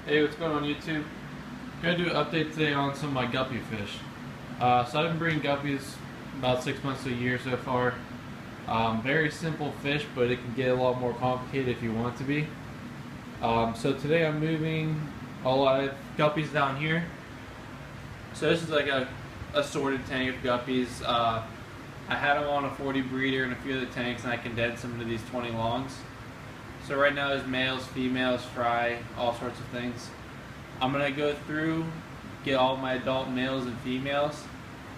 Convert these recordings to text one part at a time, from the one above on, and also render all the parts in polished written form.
Hey, what's going on YouTube? I'm going to do an update today on some of my guppy fish. So I've been breeding guppies about 6 months to a year so far. Very simple fish, but it can get a lot more complicated if you want it to be. So today I'm moving a lot of guppies down here. So this is like a assorted tank of guppies. I had them on a 40 breeder in a few of the tanks, and I condensed them into these 20 longs. So right now there's males, females, fry, all sorts of things. I'm going to go through, get all my adult males and females,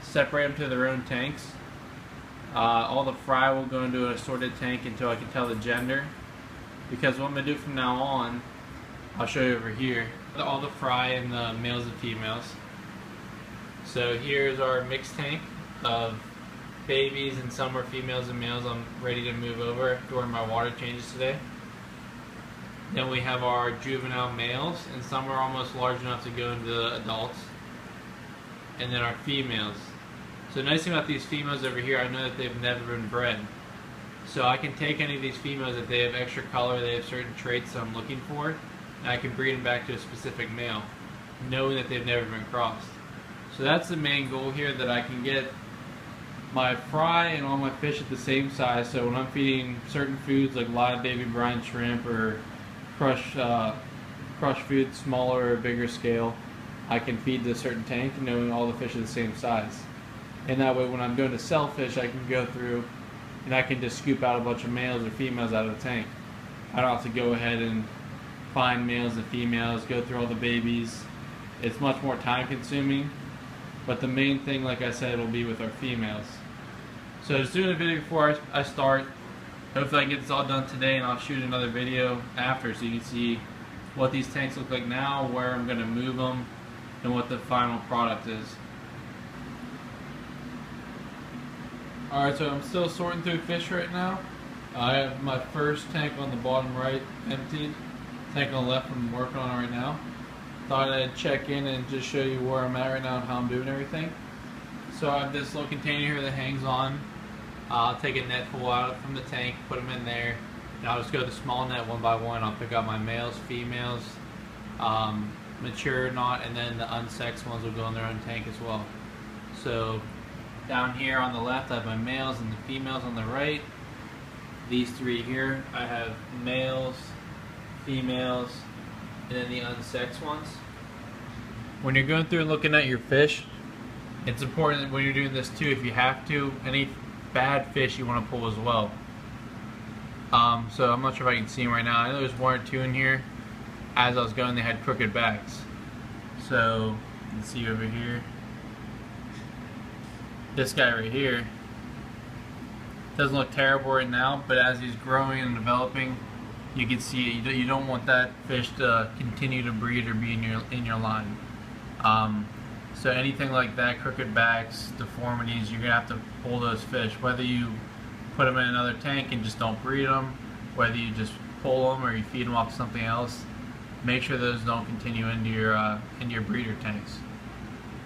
separate them to their own tanks. All the fry will go into an assorted tank until I can tell the gender. Because what I'm going to do from now on, I'll show you over here, all the fry and the males and females. So here's our mixed tank of babies, and some are females and males. I'm ready to move over during my water changes today. Then we have our juvenile males, and some are almost large enough to go into the adults. And then our females. So the nice thing about these females over here, I know that they've never been bred. So I can take any of these females if they have extra color, they have certain traits that I'm looking for, and I can breed them back to a specific male, knowing that they've never been crossed. So that's the main goal here, that I can get my fry and all my fish at the same size, so when I'm feeding certain foods like live baby brine shrimp or crush food, smaller or bigger scale, I can feed to a certain tank knowing all the fish are the same size. And that way when I'm going to sell fish, I can go through and I can just scoop out a bunch of males or females out of the tank. I don't have to go ahead and find males and females, go through all the babies. It's much more time consuming, but the main thing, like I said, will be with our females. So just doing a video before I start. Hopefully I can get this all done today, and I'll shoot another video after so you can see what these tanks look like now, where I'm going to move them, and what the final product is. Alright, so I'm still sorting through fish right now. I have my first tank on the bottom right emptied. Tank on the left I'm working on right now. Thought I'd check in and just show you where I'm at right now and how I'm doing everything. So I have this little container here that hangs on. I'll take a net full out from the tank, put them in there, and I'll just go to the small net one by one. I'll pick out my males, females, mature or not, and then the unsexed ones will go in their own tank as well. So down here on the left I have my males, and the females on the right. These three here, I have males, females, and then the unsexed ones. When you're going through and looking at your fish, it's important that when you're doing this too, if you have to, any bad fish you want to pull as well. So I'm not sure if I can see them right now. I know there's one or two in here. As I was going, they had crooked backs. So you can see over here, this guy right here doesn't look terrible right now, but as he's growing and developing, you can see you don't want that fish to continue to breed or be in your line. So anything like that, crooked backs, deformities, you're going to have to pull those fish. Whether you put them in another tank and just don't breed them, whether you just pull them or you feed them off something else, make sure those don't continue into your breeder tanks.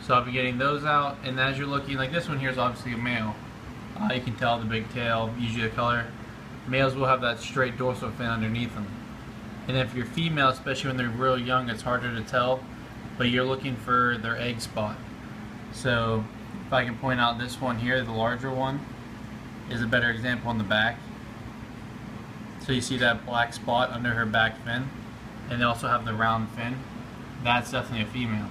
So I'll be getting those out, and as you're looking, like this one here is obviously a male. You can tell the big tail, usually the color. Males will have that straight dorsal fin underneath them. And if you're female, especially when they're real young, it's harder to tell, but you're looking for their egg spot. So if I can point out this one here, the larger one, is a better example on the back. So you see that black spot under her back fin, and they also have the round fin. That's definitely a female.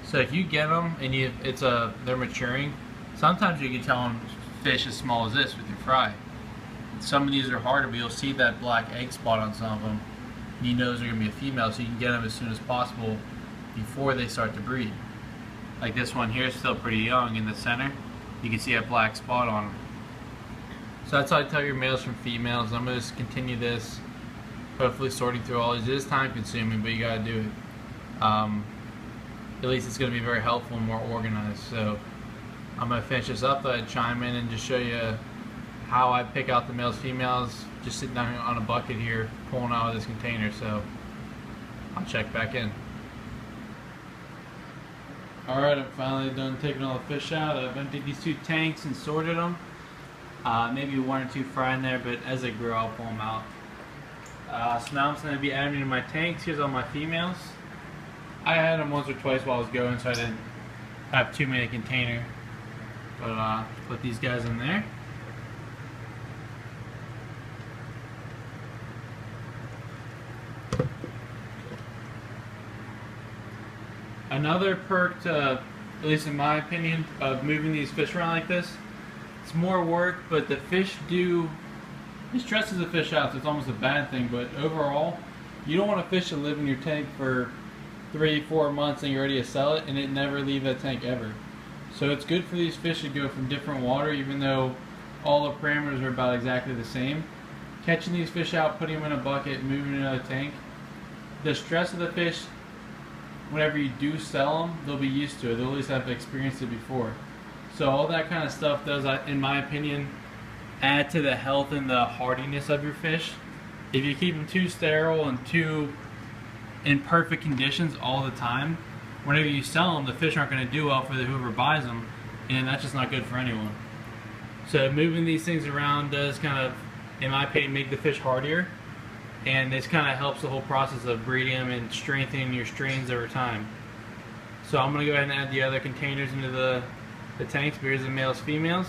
So if you get them and they're maturing, sometimes you can tell them fish as small as this with your fry. Some of these are harder, but you'll see that black egg spot on some of them. You know those are going to be a female, so you can get them as soon as possible before they start to breed. Like this one here is still pretty young in the center. You can see a black spot on them. So that's how I tell your males from females. I'm going to continue this, hopefully sorting through all these. It is time consuming, but you got to do it. At least it's going to be very helpful and more organized. So I'm going to finish this up. I'd chime in and just show you how I pick out the males, females, just sitting down on a bucket here, pulling out of this container. So I'll check back in. Alright, I'm finally done taking all the fish out. I've emptied these two tanks and sorted them. Maybe one or two fry in there, but as they grow, I'll pull them out. So now I'm just going to be adding them to my tanks. Here's all my females. I had them once or twice while I was going, so I didn't have too many container. But put these guys in there. Another perk to, at least in my opinion, of moving these fish around like this, it's more work, but the fish do, it stresses the fish out, so it's almost a bad thing, but overall, you don't want a fish to live in your tank for 3-4 months and you're ready to sell it and it never leave that tank ever. So it's good for these fish to go from different water, even though all the parameters are about exactly the same. Catching these fish out, putting them in a bucket, moving in another tank, the stress of the fish, whenever you do sell them, they'll be used to it. They'll at least have experienced it before. So all that kind of stuff does, in my opinion, add to the health and the hardiness of your fish. If you keep them too sterile and too in perfect conditions all the time, whenever you sell them, the fish aren't going to do well for whoever buys them, and that's just not good for anyone. So moving these things around does kind of, in my opinion, make the fish hardier, and this kind of helps the whole process of breeding them and strengthening your strains over time. So I'm going to go ahead and add the other containers into the tanks. Here's the males, females,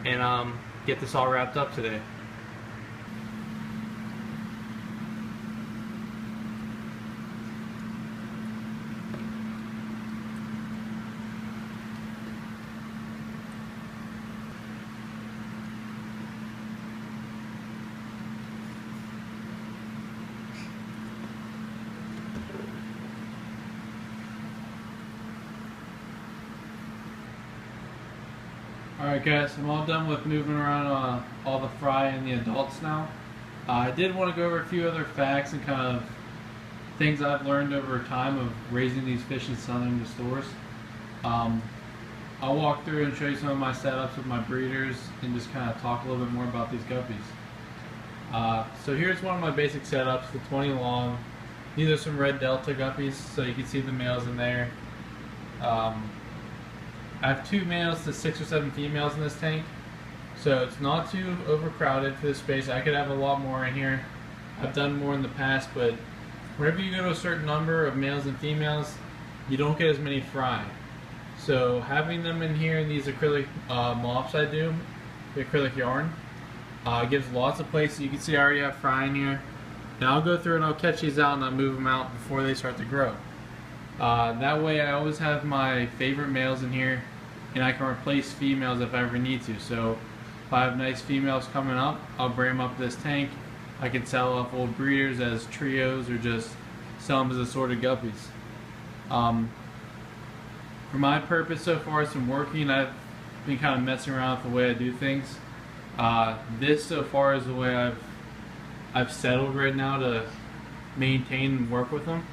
and get this all wrapped up today. Alright guys, I'm all done with moving around all the fry and the adults now. I did want to go over a few other facts and kind of things I've learned over time of raising these fish and selling them to stores. I'll walk through and show you some of my setups with my breeders and just kind of talk a little bit more about these guppies. So here's one of my basic setups, the 20 long. These are some red delta guppies, so you can see the males in there. I have 2 males to 6 or 7 females in this tank, so it's not too overcrowded for this space. I could have a lot more in here. I've done more in the past, but whenever you go to a certain number of males and females, you don't get as many fry. So having them in here in these acrylic mops I do, the acrylic yarn, gives lots of places. You can see I already have fry in here. Now I'll go through and I'll catch these out and I'll move them out before they start to grow. That way I always have my favorite males in here and I can replace females if I ever need to. So if I have nice females coming up, I'll bring them up this tank. I can sell off old breeders as trios or just sell them as assorted guppies. For my purpose so far, it's been working. I've been kind of messing around with the way I do things. This so far is the way I've settled right now to maintain and work with them.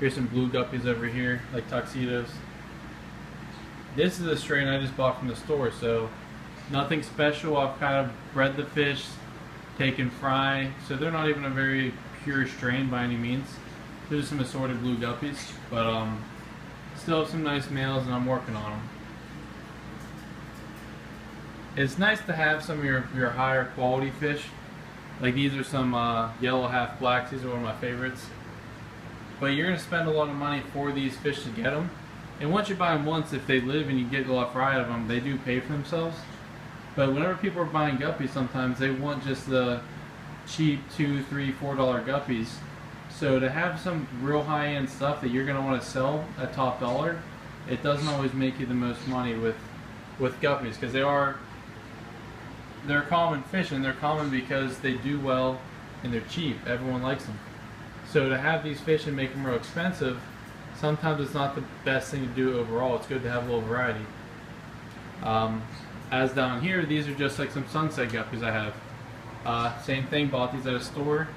Here's some blue guppies over here, like tuxedos. This is a strain I just bought from the store, so nothing special. I've kind of bred the fish, taken fry, so they're not even a very pure strain by any means. There's some assorted blue guppies, but still have some nice males and I'm working on them. It's nice to have some of your higher quality fish. Like these are some yellow half blacks. These are one of my favorites. But you're going to spend a lot of money for these fish to get them. And once you buy them once, if they live and you get a lot of fry out of them, they do pay for themselves. But whenever people are buying guppies, sometimes they want just the cheap $2, $3, $4 guppies. So to have some real high-end stuff that you're going to want to sell at top dollar, it doesn't always make you the most money with guppies, because they're common fish, and they're common because they do well and they're cheap. Everyone likes them. So to have these fish and make them real expensive, sometimes it's not the best thing to do overall. It's good to have a little variety. As down here, these are just like some sunset guppies I have. Same thing, bought these at a store.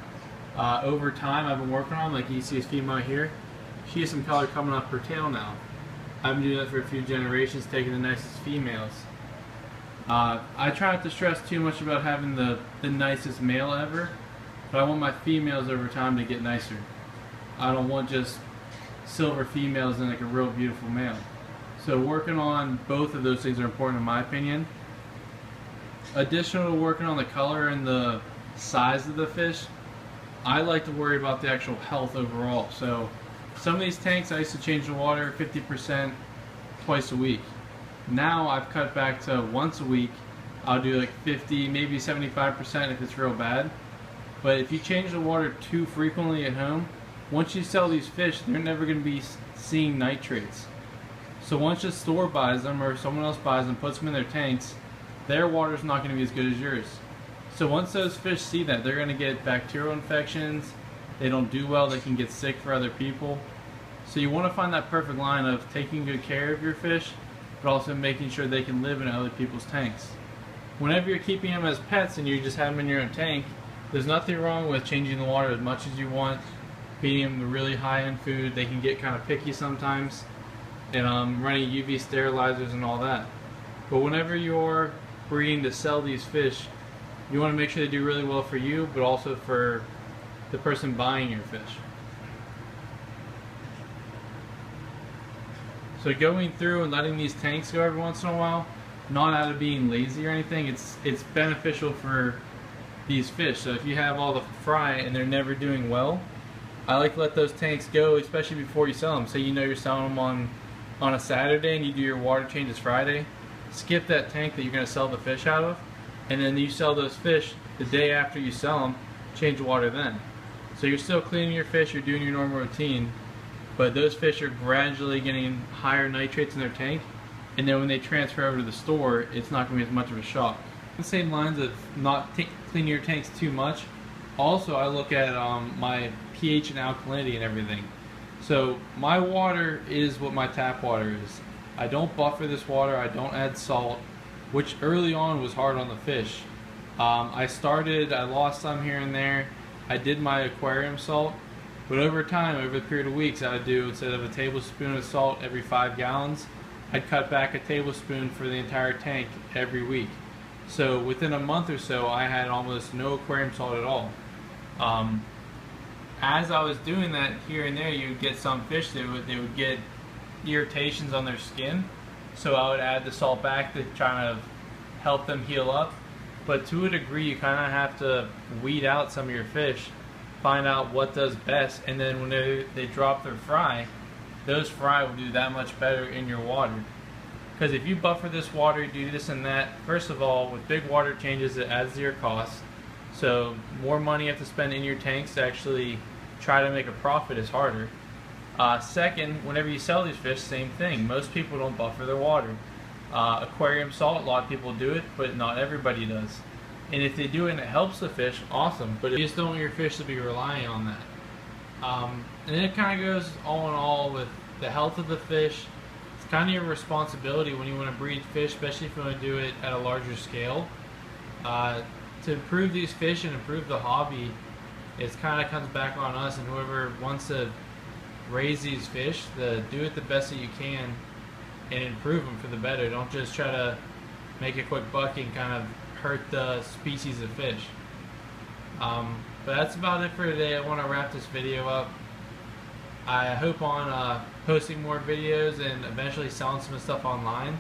Over time, I've been working on them. Like you see this female here. She has some color coming off her tail now. I've been doing that for a few generations, taking the nicest females. I try not to stress too much about having the nicest male ever, but I want my females over time to get nicer. I don't want just silver females and like a real beautiful male. So working on both of those things are important in my opinion. Additional to working on the color and the size of the fish, I like to worry about the actual health overall. So some of these tanks I used to change the water 50% twice a week. Now I've cut back to once a week. I'll do like 50, maybe 75% if it's real bad. But if you change the water too frequently at home, once you sell these fish, they're never going to be seeing nitrates. So once the store buys them or someone else buys them, puts them in their tanks, their water's not going to be as good as yours. So once those fish see that, they're going to get bacterial infections. They don't do well, they can get sick for other people. So you want to find that perfect line of taking good care of your fish, but also making sure they can live in other people's tanks. Whenever you're keeping them as pets and you just have them in your own tank, there's nothing wrong with changing the water as much as you want, feeding them the really high-end food. They can get kind of picky sometimes, and running UV sterilizers and all that. But whenever you're breeding to sell these fish, you want to make sure they do really well for you, but also for the person buying your fish. So going through and letting these tanks go every once in a while, not out of being lazy or anything, it's beneficial for these fish. So if you have all the fry and they're never doing well, I like to let those tanks go, especially before you sell them. Say you know you're selling them on a Saturday and you do your water changes Friday, skip that tank that you're going to sell the fish out of, and then you sell those fish the day after you sell them, change the water then. So you're still cleaning your fish, you're doing your normal routine, but those fish are gradually getting higher nitrates in their tank, and then when they transfer over to the store, it's not going to be as much of a shock. The same lines of not cleaning your tanks too much, also I look at my pH and alkalinity and everything. So my water is what my tap water is. I don't buffer this water, I don't add salt, which early on was hard on the fish. I lost some here and there. I did my aquarium salt, but over time, over the period of weeks, I would do, instead of a tablespoon of salt every 5 gallons, I'd cut back a tablespoon for the entire tank every week. So within a month or so, I had almost no aquarium salt at all. As I was doing that here and there, you would get some fish that they would get irritations on their skin. So I would add the salt back to try to help them heal up. But to a degree, you kind of have to weed out some of your fish, find out what does best, and then when they drop their fry, those fry will do that much better in your water. Because if you buffer this water, do this and that, first of all, with big water changes, it adds to your costs. So more money you have to spend in your tanks to actually try to make a profit is harder. Second, whenever you sell these fish, same thing. Most people don't buffer their water. Aquarium salt, a lot of people do it, but not everybody does. And if they do it and it helps the fish, awesome. But you just don't want your fish to be relying on that. And then it kind of goes all in all with the health of the fish. It's kind of your responsibility when you want to breed fish, especially if you want to do it at a larger scale. To improve these fish and improve the hobby, it kind of comes back on us and whoever wants to raise these fish, do it the best that you can and improve them for the better. Don't just try to make a quick buck and kind of hurt the species of fish. But that's about it for today. I want to wrap this video up. I hope on posting more videos and eventually selling some stuff online.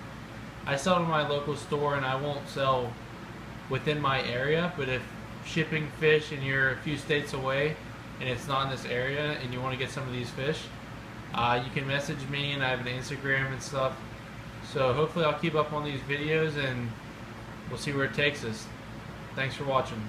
I sell to my local store and I won't sell within my area, but if shipping fish and you're a few states away and it's not in this area and you want to get some of these fish, you can message me and I have an Instagram and stuff. So hopefully I'll keep up on these videos and we'll see where it takes us. Thanks for watching.